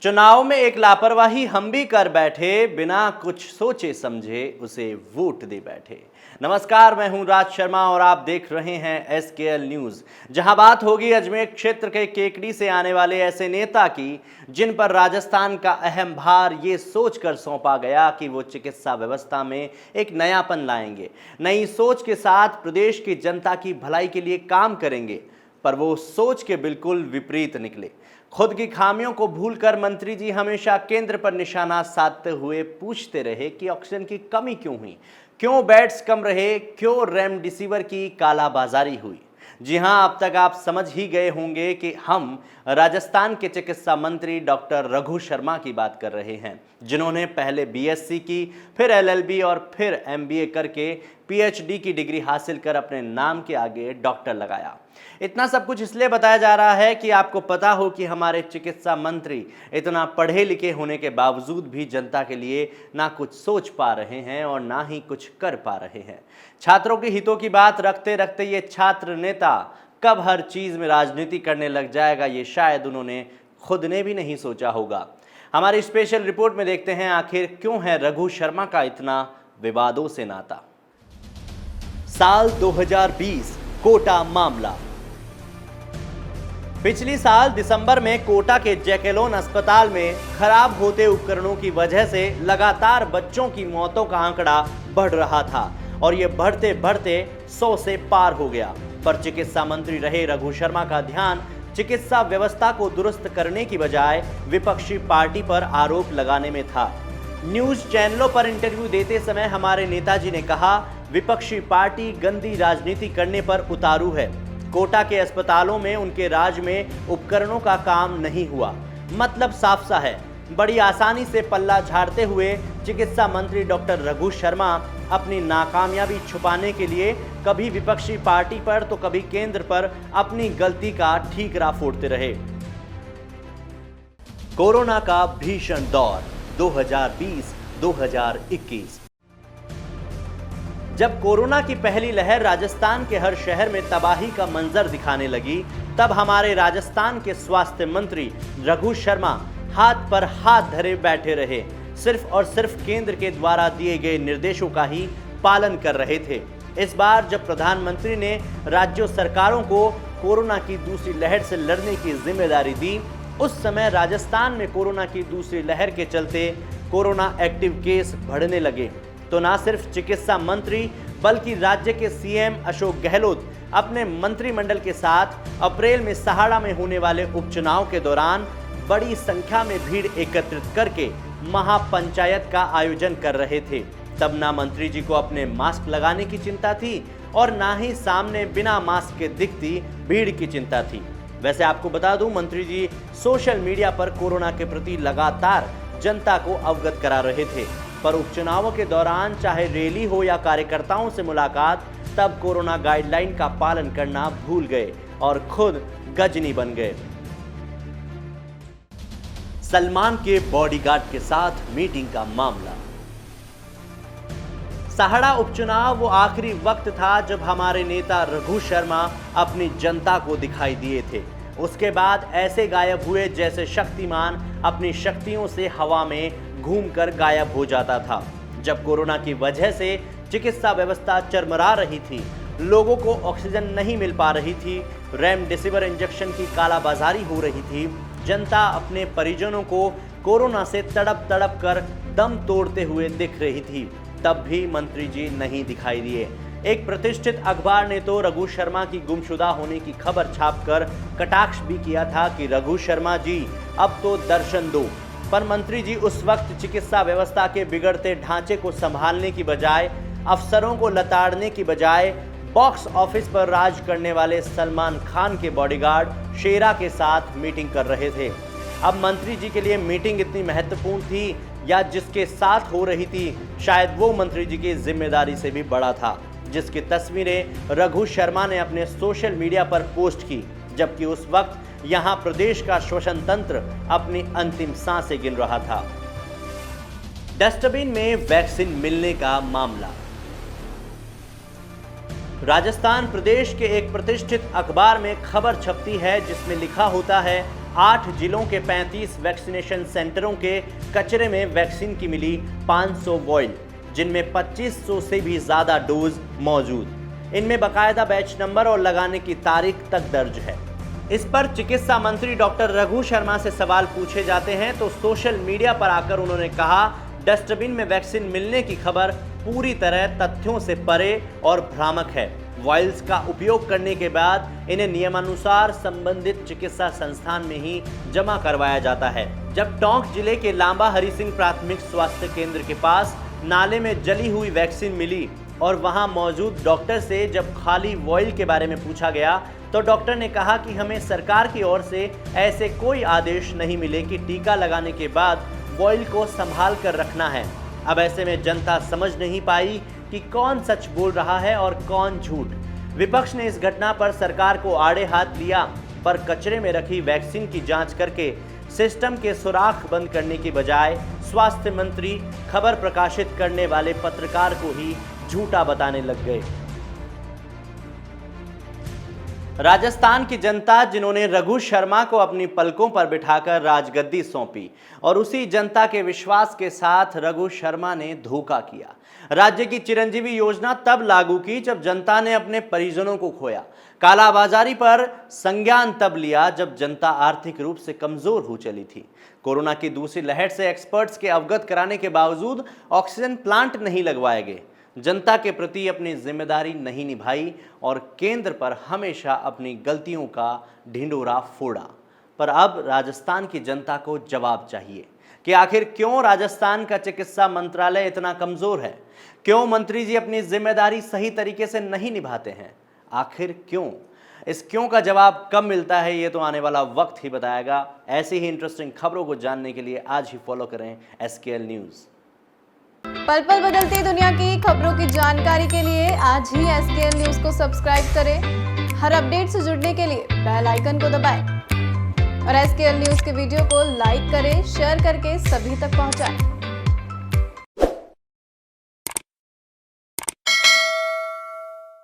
चुनाव में एक लापरवाही हम भी कर बैठे, बिना कुछ सोचे समझे उसे वोट दे बैठे। नमस्कार, मैं हूं राज शर्मा और आप देख रहे हैं एसकेएल न्यूज, जहां बात होगी अजमेर क्षेत्र के केकड़ी से आने वाले ऐसे नेता की जिन पर राजस्थान का अहम भार ये सोचकर सौंपा गया कि वो चिकित्सा व्यवस्था में एक नयापन लाएंगे, नई सोच के साथ प्रदेश की जनता की भलाई के लिए काम करेंगे। पर वो सोच के बिल्कुल विपरीत निकले। खुद की खामियों को भूलकर मंत्री जी हमेशा केंद्र पर निशाना साधते हुए पूछते रहे कि ऑक्सीजन की कमी क्यों हुई, क्यों बेड्स कम रहे, क्यों रेमडेसिविर की कालाबाजारी हुई। जी हां, अब तक आप समझ ही गए होंगे कि हम राजस्थान के चिकित्सा मंत्री डॉक्टर रघु शर्मा की बात कर रहे हैं, जिन्होंने पहले बीएससी की, फिर एलएलबी और फिर एमबीए करके पीएचडी की डिग्री हासिल कर अपने नाम के आगे डॉक्टर लगाया। इतना सब कुछ इसलिए बताया जा रहा है कि आपको पता हो कि हमारे चिकित्सा मंत्री इतना पढ़े लिखे होने के बावजूद भी जनता के लिए ना कुछ सोच पा रहे हैं और ना ही कुछ कर पा रहे हैं। छात्रों के हितों की बात रखते रखते ये छात्र नेता कब हर चीज में राजनीति करने लग जाएगा, ये शायद उन्होंने खुद ने भी नहीं सोचा होगा। हमारी स्पेशल रिपोर्ट में देखते हैं आखिर क्यों है रघु शर्मा का इतना विवादों से नाता। साल 2020, कोटा मामला। पिछली साल दिसंबर में कोटा के जैकेलोन अस्पताल में खराब होते उपकरणों की वजह से लगातार बच्चों की मौतों का आंकड़ा बढ़ रहा था और ये बढ़ते बढ़ते 100 से पार हो गया। पर चिकित्सा मंत्री रहे रघु शर्मा का ध्यान चिकित्सा व्यवस्था को दुरुस्त करने की बजाय विपक्षी पार्टी पर आरोप लगाने में था। न्यूज चैनलों पर इंटरव्यू देते समय हमारे नेताजी ने कहा, विपक्षी पार्टी गंदी राजनीति करने पर उतारू है। कोटा के अस्पतालों में उनके राज में उपकरणों का काम नहीं हुआ। मतलब साफ सा है, बड़ी आसानी से पल्ला झाड़ते हुए चिकित्सा मंत्री डॉक्टर रघु शर्मा अपनी नाकामयाबी छुपाने के लिए कभी विपक्षी पार्टी पर तो कभी केंद्र पर अपनी गलती का ठीकरा फोड़ते रहे। कोरोना का भीषण दौर 2020-2021। जब कोरोना की पहली लहर राजस्थान के हर शहर में तबाही का मंजर दिखाने लगी, तब हमारे राजस्थान के स्वास्थ्य मंत्री रघु शर्मा हाथ पर हाथ धरे बैठे रहे, सिर्फ और सिर्फ केंद्र के द्वारा दिए गए निर्देशों का ही पालन कर रहे थे। इस बार जब प्रधानमंत्री ने राज्य सरकारों को कोरोना की दूसरी लहर से लड़ने की जिम्मेदारी दी, उस समय राजस्थान में कोरोना की दूसरी लहर के चलते कोरोना एक्टिव केस बढ़ने लगे। तो ना सिर्फ चिकित्सा मंत्री बल्कि राज्य के सीएम अशोक गहलोत अपने मंत्रिमंडल के साथ अप्रैल में सहाड़ा में होने वाले उपचुनाव के दौरान बड़ी संख्या में भीड़ एकत्रित करके महापंचायत का आयोजन कर रहे थे। तब ना मंत्री जी को अपने मास्क लगाने की चिंता थी और ना ही सामने बिना मास्क के दिखती भीड़ की चिंता थी। वैसे आपको बता दूं, मंत्री जी सोशल मीडिया पर कोरोना के प्रति लगातार जनता को अवगत करा रहे थे, पर उपचुनावों के दौरान चाहे रैली हो या कार्यकर्ताओं से मुलाकात, तब कोरोना गाइडलाइन का पालन करना भूल गए और खुद गजनी बन गए। सलमान के बॉडीगार्ड के साथ मीटिंग का मामला। सहाड़ा उपचुनाव वो आखिरी वक्त था जब हमारे नेता रघु शर्मा अपनी जनता को दिखाई दिए थे। उसके बाद ऐसे गायब हुए जैसे शक्तिमान अपनी शक्तियों से हवा में घूमकर गायब हो जाता था। जब कोरोना की वजह से चिकित्सा व्यवस्था चरमरा रही थी, लोगों को ऑक्सीजन नहीं मिल पा रही थी, रेमडेसिविर इंजेक्शन की कालाबाजारी हो रही थी, जनता अपने परिजनों को कोरोना से तड़प तड़प कर दम तोड़ते हुए दिख रही थी, तब भी मंत्री जी नहीं दिखाई दिए। एक प्रतिष्ठित अखबार ने तो रघु शर्मा की गुमशुदा होने की खबर छापकर कटाक्ष भी किया था कि रघु शर्मा जी अब तो दर्शन दो। पर मंत्री जी उस वक्त चिकित्सा व्यवस्था के बिगड़ते ढांचे को संभालने की बजाय, अफसरों को लताड़ने की बजाय बॉक्स ऑफिस पर राज करने वाले सलमान खान के बॉडीगार्ड शेरा के साथ मीटिंग कर रहे थे। अब मंत्री जी के लिए मीटिंग इतनी महत्वपूर्ण थी या जिसके साथ हो रही थी, शायद वो मंत्री जी की जिम्मेदारी से भी बड़ा था, जिसकी तस्वीरें रघु शर्मा ने अपने सोशल मीडिया पर पोस्ट की, जबकि उस वक्त यहां प्रदेश का श्वसन तंत्र अपनी अंतिम सांसें गिन रहा था। डस्टबिन में वैक्सीन मिलने का मामला। राजस्थान प्रदेश के एक प्रतिष्ठित अखबार में खबर छपती है जिसमें लिखा होता है, 8 जिलों के 35 वैक्सीनेशन सेंटरों के कचरे में वैक्सीन की मिली 500 वॉइल, जिनमें 2500 से भी ज्यादा डोज मौजूद। इनमें बाकायदा बैच नंबर और लगाने की तारीख तक दर्ज है। इस पर चिकित्सा मंत्री डॉक्टर रघु शर्मा से सवाल पूछे जाते हैं तो सोशल मीडिया पर आकर उन्होंने कहा, डस्टबिन में वैक्सीन मिलने की खबर पूरी तरह तथ्यों से परे और भ्रामक है। वॉइल्स का उपयोग करने के बाद इन्हें नियमानुसार संबंधित चिकित्सा संस्थान में ही जमा करवाया जाता है। जब टोंक जिले के लांबा हरि सिंह प्राथमिक स्वास्थ्य केंद्र के पास नाले में जली हुई वैक्सीन मिली और वहां मौजूद डॉक्टर से जब खाली वॉइल के बारे में पूछा गया तो डॉक्टर ने कहा कि हमें सरकार की ओर से ऐसे कोई आदेश नहीं मिले कि टीका लगाने के बाद वॉइल को संभाल कर रखना है। अब ऐसे में जनता समझ नहीं पाई कि कौन सच बोल रहा है और कौन झूठ। विपक्ष ने इस घटना पर सरकार को आड़े हाथ लिया, पर कचरे में रखी वैक्सीन की जांच करके सिस्टम के सुराख बंद करने की बजाय स्वास्थ्य मंत्री खबर प्रकाशित करने वाले पत्रकार को ही झूठा बताने लग गए। राजस्थान की जनता, जिन्होंने रघु शर्मा को अपनी पलकों पर बिठाकर राजगद्दी सौंपी और उसी जनता के विश्वास के साथ रघु शर्मा ने धोखा किया। राज्य की चिरंजीवी योजना तब लागू की जब जनता ने अपने परिजनों को खोया। कालाबाजारी पर संज्ञान तब लिया जब जनता आर्थिक रूप से कमजोर हो चली थी। कोरोना की दूसरी लहर से एक्सपर्ट्स के अवगत कराने के बावजूद ऑक्सीजन प्लांट नहीं लगवाए गए। जनता के प्रति अपनी जिम्मेदारी नहीं निभाई और केंद्र पर हमेशा अपनी गलतियों का ढिंढोरा फोड़ा। पर अब राजस्थान की जनता को जवाब चाहिए कि आखिर क्यों राजस्थान का चिकित्सा मंत्रालय इतना कमजोर है, क्यों मंत्री जी अपनी जिम्मेदारी सही तरीके से नहीं निभाते हैं, आखिर क्यों? इस क्यों का जवाब कब मिलता है ये तो आने वाला वक्त ही बताएगा। ऐसी ही इंटरेस्टिंग खबरों को जानने के लिए आज ही फॉलो करें SKL न्यूज़। पल पल बदलती दुनिया की खबरों की जानकारी के लिए आज ही SKL न्यूज़ को सब्सक्राइब करें। हर अपडेट से जुड़ने के लिए बेल आइकन को दबाएं और SKL न्यूज़ के वीडियो को लाइक करें, शेयर करके सभी तक पहुंचाएं।